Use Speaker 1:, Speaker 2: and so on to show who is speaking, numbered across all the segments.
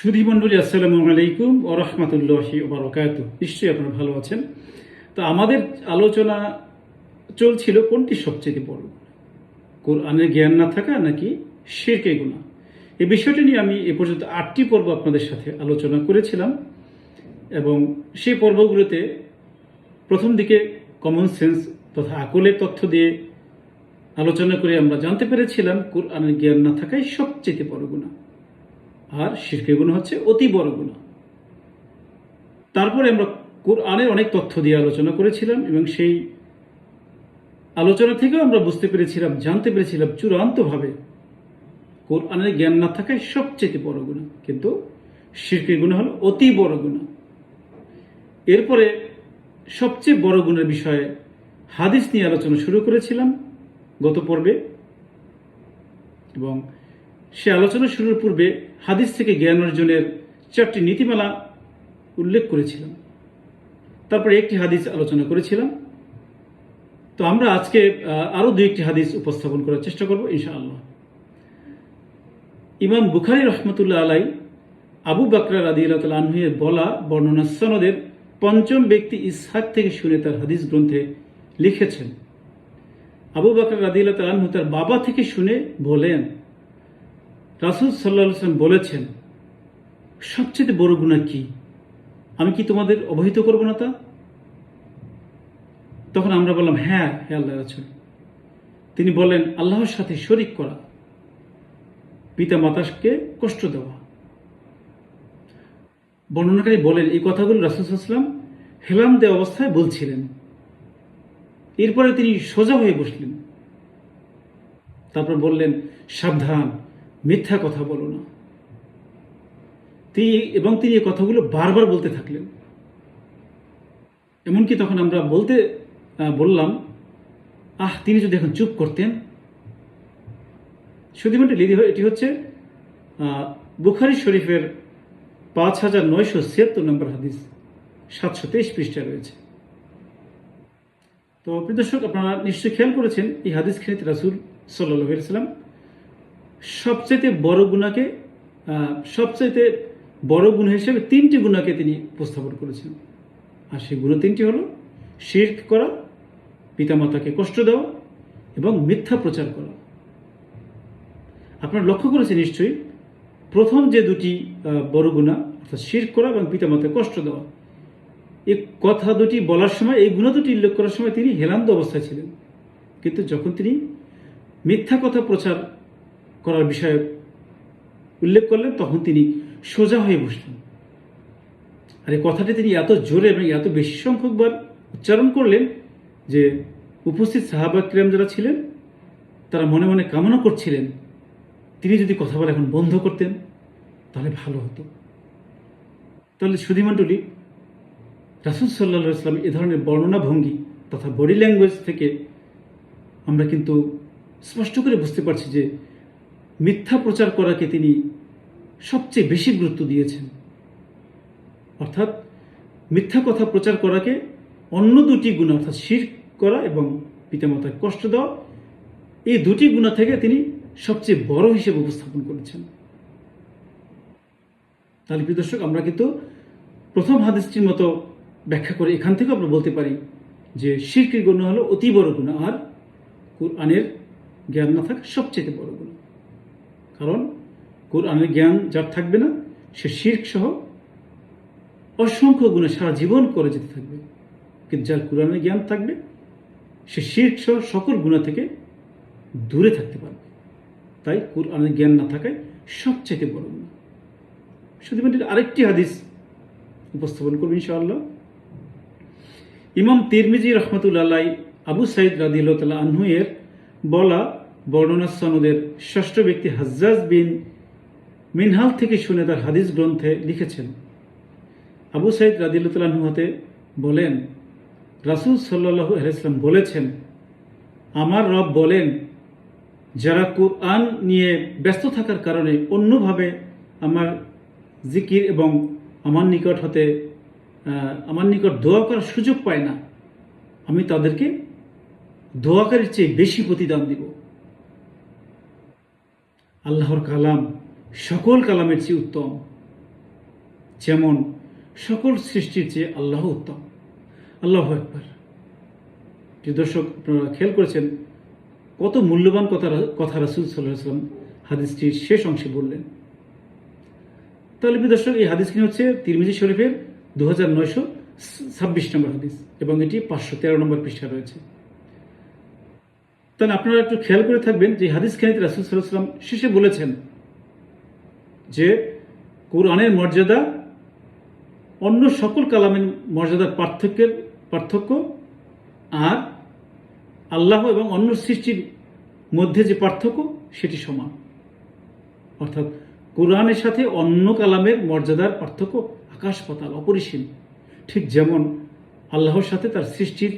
Speaker 1: সুধী মণ্ডলী, আসসালামু আলাইকুম ওয়া রাহমাতুল্লাহি ওয়া বারাকাতুহু। নিশ্চয়ই আপনারা ভালো আছেন। তো আমাদের আলোচনা চলছিল কোনটি সবচেয়ে বড়, কোরআনের জ্ঞান না থাকা নাকি শিরকে গুনাহ। এই বিষয়টি নিয়ে আমি এ পর্যন্ত 8টি পর্ব আপনাদের সাথে আলোচনা করেছিলাম এবং সেই পর্বগুলোতে প্রথম দিকে কমন সেন্স তথা আকলের তথ্য দিয়ে আলোচনা করে আমরা জানতে পেরেছিলাম কোরআনের জ্ঞান না থাকাই সবচেয়ে বড় গুনাহ, আর শিরকে গুনাহ হচ্ছে অতি বড় গুনাহ। তারপরে আমরা কোরআনের অনেক তথ্য দিয়ে আলোচনা করেছিলাম এবং সেই আলোচনা থেকেও আমরা বুঝতে পেরেছিলাম, জানতে পেরেছিলাম চূড়ান্তভাবে কোরআনের জ্ঞান না থাকাই সবচেয়ে বড় গুনাহ, কিন্তু শিরকে গুনাহ হলো অতি বড় গুনাহ। এরপরে সবচেয়ে বড় গুণের বিষয়ে হাদিস নিয়ে আলোচনা শুরু করেছিলাম গত পর্বে, এবং সে আলোচনা শুরুর পূর্বে হাদিস থেকে জ্ঞান অর্জনের 4টি নীতিমালা উল্লেখ করেছিলাম। তারপরে একটি হাদিস আলোচনা করেছিলাম। তো আমরা আজকে আরও 2-1টি হাদিস উপস্থাপন করার চেষ্টা করব ইনশাআল্লাহ। ইমাম বুখারী রহমতুল্লাহ আলাই আবু বকর রাদিয়াল্লাহু তাআলা আনহু এর বলা বর্ণনা সনদের 5ম ব্যক্তি ইসহাক থেকে শুনে তার হাদিস গ্রন্থে লিখেছেন। আবু বকর রাদিয়াল্লাহু তাআলা আনহু তার বাবা থেকে শুনে বলেন, রাসূল সাল্লাল্লাহু আলাইহি ওয়াসাল্লাম বলেছেন, সবচেয়ে বড় গুনাহ কি? আমি কি তোমাদের অবহিত করব না তা? তখন আমরা বললাম, হ্যাঁ হে আল্লাহর রাসূল। তিনি বলেন, আল্লাহর সাথে শরীক করা, পিতা মাতাকে কষ্ট দেওয়া। বর্ণনাকারী বলেন, এই কথাগুলো রাসূল সাল্লাল্লাহু আলাইহি ওয়াসাল্লাম হেলাম দেওয়া অবস্থায় বলছিলেন। এরপরে তিনি সোজা হয়ে বসলেন। তারপর বললেন, সাবধান, মিথ্যা কথা বলো না। তিনি এই কথাগুলো বারবার বলতে থাকলেন। এমনকি তখন আমরা বললাম, তিনি যদি এখন চুপ করতেন। শুধুমাত্র এটি হচ্ছে বুখারী শরীফের 5976 নম্বর হাদিস, 723 পৃষ্ঠায় রয়েছে। তো প্রিয় দর্শক, আপনারা নিশ্চয়ই খেয়াল করেছেন এই হাদিসখানিতে রাসূল সাল্লাল্লাহু আলাইহি ওয়াসাল্লাম সবচেয়ে বড় গুনাহ হিসেবে 3টি গুনাহকে তিনি উপস্থাপন করেছেন। আর সেই গুনাহ 3টি হলো শিরক করা, পিতামাতাকে কষ্ট দেওয়া এবং মিথ্যা প্রচার করা। আপনারা লক্ষ্য করেছেন নিশ্চয়ই, প্রথম যে 2টি বড় গুনাহ অর্থাৎ শিরক করা এবং পিতামাতাকে কষ্ট দেওয়া, এই কথা 2টি বলার সময়, এই গুনাহ 2টি উল্লেখ করার সময় তিনি হেলান্দ অবস্থায় ছিলেন। কিন্তু যখন তিনি মিথ্যা কথা প্রচার করার বিষয়ে উল্লেখ করলেন, তখন তিনি সোজা হয়ে বসলেন। আর এই কথাটি তিনি এত জোরে এবং এত বেশি সংখ্যকবার উচ্চারণ করলেন যে উপস্থিত সাহাবা কিরাম যারা ছিলেন তারা মনে মনে কামনা করছিলেন, তিনি যদি কথা বলা এখন বন্ধ করতেন তাহলে ভালো হতো। তাহলে সুধী মণ্ডলী, রাসূল সাল্লাল্লাহু আলাইহি ওয়াসাল্লাম এ ধরনের বর্ণনা ভঙ্গি তথা বডি ল্যাঙ্গুয়েজ থেকে আমরা কিন্তু স্পষ্ট করে বুঝতে পারছি যে মিথ্যা প্রচার করাকে তিনি সবচেয়ে বেশি গুরুত্ব দিয়েছেন। অর্থাৎ মিথ্যা কথা প্রচার করাকে অন্য 2টি গুনাহ অর্থাৎ শিরক করা এবং পিতামাতাকে কষ্ট দেওয়া, এই 2টি গুনাহ থেকে তিনি সবচেয়ে বড় হিসেবে উপস্থাপন করেছেন। তাহলে প্রিয় দর্শক, আমরা কিন্তু প্রথম হাদিসটির মতো ব্যাখ্যা করে এখান থেকে আমরা বলতে পারি যে শিরকের গুনাহ হলো অতি বড় গুনাহ, আর কোরআনের জ্ঞান না থাকা সবচেয়ে বড় গুনাহ। কারণ কোরআনের জ্ঞান যার থাকবে না, সে শিরক সহ অসংখ্য গুনাহ সারা জীবন করে যেতে থাকবে। কিন্তু যার কোরআনের জ্ঞান থাকবে, সে শিরক সহ সকল গুনাহ থেকে দূরে থাকতে পারবে। তাই কোরআনের জ্ঞান না থাকায় সবচেয়ে বড় গুনাহ। শুধুমাত্র আরেকটি হাদিস উপস্থাপন করব ইনশাআল্লাহ। ইমাম তিরমিজি রহমতুল্লাহ আলাইহি আবু সাঈদ রাদিয়াল্লাহু তাআলা আনহু এর বলা বর্ণনা সনদের 6ষ্ঠ ব্যক্তি হাজ্জাজ বিন মিনহাল থেকে শুনে তার হাদিস গ্রন্থে লিখেছেন। আবু সাঈদ রাদিয়াল্লাহু তাআলা আনহু হতে বলেন, রাসূল সাল্লাল্লাহু আলাইহি ওয়াসাল্লাম বলেছেন, আমার রব বলেন, যারা কোরআন নিয়ে ব্যস্ত থাকার কারণে অন্যভাবে আমার জিকির এবং আমার নিকট দোয়া করার সুযোগ পায় না, আমি তাদেরকে দোয়াকারীর চেয়ে বেশি প্রতিদান দিব। আল্লাহর কালাম সকল কালামের চেয়ে উত্তম। যেমন সকল সৃষ্টির চেয়ে আল্লাহ উত্তম। আল্লাহু আকবার। যে দর্শক, আপনারা খেয়াল করেছেন কত মূল্যবান কথা রাসূল সাল্লাল্লাহু আলাইহি ওয়াসাল্লাম হাদিসটির শেষ অংশে বললেন। তাহলে প্রিয় দর্শক, এই হাদিসটি হচ্ছে তিরমিজি শরীফের 2926 নম্বর হাদিস এবং এটি 513 নম্বর পৃষ্ঠা রয়েছে। তাহলে আপনারা একটু খেয়াল করে থাকবেন যে হাদিসখানিতে রাসূল সাল্লাল্লাহু আলাইহি ওয়াসাল্লাম শেষে বলেছেন যে কোরআনের মর্যাদা অন্য সকল কালামের মর্যাদার পার্থক্য আর আল্লাহ এবং অন্য সৃষ্টির মধ্যে যে পার্থক্য সেটি সমান। অর্থাৎ কোরআনের সাথে অন্য কালামের মর্যাদার পার্থক্য আকাশ পাতাল, অপরিসীম। ঠিক যেমন আল্লাহর সাথে তার সৃষ্টির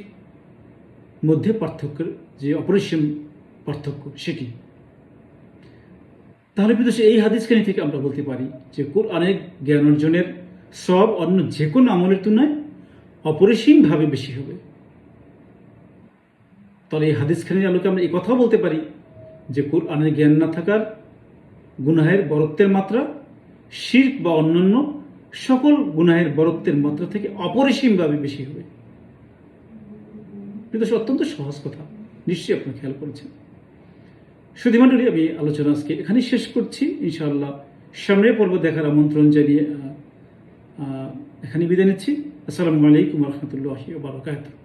Speaker 1: মধ্যে পার্থক্যের যে অপরিসীম পার্থক্য সেটি। তাহলে বিদেশে এই হাদিসখানি থেকে আমরা বলতে পারি যে কোরআনের জ্ঞান অর্জনের সব অন্য যে কোনো আমলের তুলনায় অপরিসীমভাবে বেশি হবে। তাহলে এই হাদিসখানির আলোকে আমরা এই কথাও বলতে পারি যে কোরআনের জ্ঞান না থাকার গুনাহের বরত্বের মাত্রা শিরক বা অন্যান্য সকল গুনাহের বরত্বের মাত্রা থেকে অপরিসীমভাবে বেশি হবে। কিন্তু অত্যন্ত সহজ কথা, নিশ্চয়ই আপনারা খেয়াল করেছেন। সুধী মণ্ডলী, আমি আলোচনা আজকে এখানেই শেষ করছি। ইনশাআল্লাহ সামনের পর্ব দেখার আমন্ত্রণ জানিয়ে এখানে বিদায় নিচ্ছি। আসসালামু আলাইকুম ওয়া রাহমাতুল্লাহি ওয়া বারাকাতুহু।